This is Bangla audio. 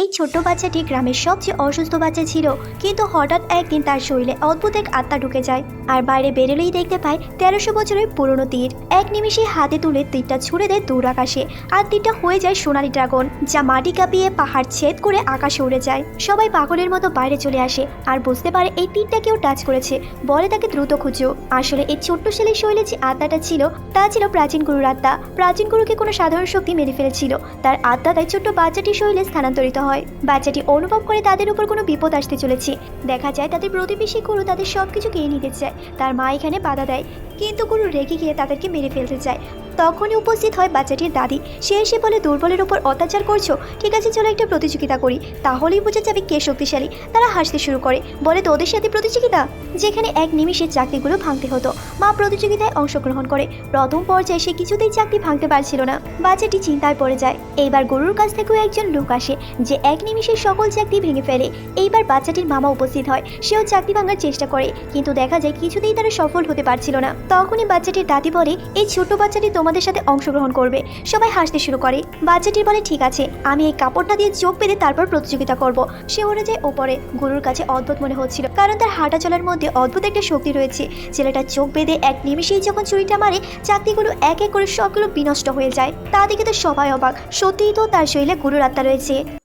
এই ছোট্ট বাচ্চাটি গ্রামের সবচেয়ে অসুস্থ বাচ্চা ছিল, কিন্তু হঠাৎ একদিন তার শরীরে অদ্ভুত এক আত্মা ঢুকে যায়। আর বাইরে বেরোলেই দেখতে পায় 1300 বছরের পুরনো তীর। এক নিমিষে হাতে তুলে তীরটা ছুড়ে দেয় দূর আকাশে, আর তীরটা হয়ে যায় সোনালি ড্রাগন, যা মাটি কাঁপিয়ে পাহাড় ছেদ করে আকাশে উড়ে যায়। সবাই পাগলের মতো বাইরে চলে আসে আর বুঝতে পারে এই তীরটা কেউ টাচ করেছে, বলে তাকে দ্রুত খুঁজো। আসলে এই ছোট্ট ছেলের শরীরে যে আত্মাটা ছিল তা ছিল প্রাচীন গুরুর আত্মা। প্রাচীন গুরুকে কোনো সাধারণ শক্তি মেরে ফেলেছিল, তার আত্মা তাই ছোট্ট বাচ্চাটির শরীরে স্থানান্তরিত হয়। বাচ্চাটি অনুভব করে তাদের উপর কোনো বিপদ আসতে চলেছে। দেখা যায় তাদের প্রতিবেশী গুরু তাদের সবকিছু কেড়ে নিতে চায়। তার মা এখানে বাধা দেয়, কিন্তু গুরু রেগে গিয়ে তাদেরকে মেরে ফেলতে চায়। তখনই উপস্থিত হয় বাচ্চাটির দাদি। সে এসে বলে, দুর্বলের উপর অত্যাচার করছো, ঠিক আছে চলো একটা প্রতিযোগিতা করি, তাহলেই বোঝা যাবে কে শক্তিশালী। তারা হাসতে শুরু করে, বলে তোদের সাথে প্রতিযোগিতা, যেখানে এক নিমিষে চাকতিগুলো ভাঙতে হতো। মা প্রতিযোগিতায় অংশগ্রহণ করে। প্রথম পর্যায়ে সে কিছুতেই চাকতি ভাঙতে পারছিল না। বাচ্চাটি চিন্তায় পড়ে যায়। এইবার গরুর কাছ থেকেও একজন লোক আসে, যে এক নিমিষে সকল চাকতি ভেঙে ফেলে। এইবার বাচ্চাটির মামা উপস্থিত হয়। সেও চাকতি ভাঙার চেষ্টা করে, কিন্তু দেখা যায় কিছুতেই তারা সফল হতে পারছিল না। তখনই বাচ্চাটির দাদি বলে, এই ছোট্ট বাচ্চাটি তোমাদের সাথে অংশগ্রহণ করবে। সবাই হাসতে শুরু করে। বাচ্চাটির বলে, ঠিক আছে, আমি এই কাপড়টা দিয়ে চোখ বেঁধে তারপর প্রতিযোগিতা করব। সে উড়ে যায় ওপরে। গরুর কাছে অদ্ভুত মনে হচ্ছিল, কারণ তার হাঁটা চলার মধ্যে অদ্ভুত একটা শক্তি রয়েছে। ছেলেটা চোখ বেঁধে এক নিমিষেই যখন ছুরিটা মারে, চাকতিগুলো এক এক করে সবগুলো বিনষ্ট হয়ে যায়। তা দেখে তো সবাই অবাক, সত্যিই তো তার শরীরে গুরুর আত্মা রয়েছে।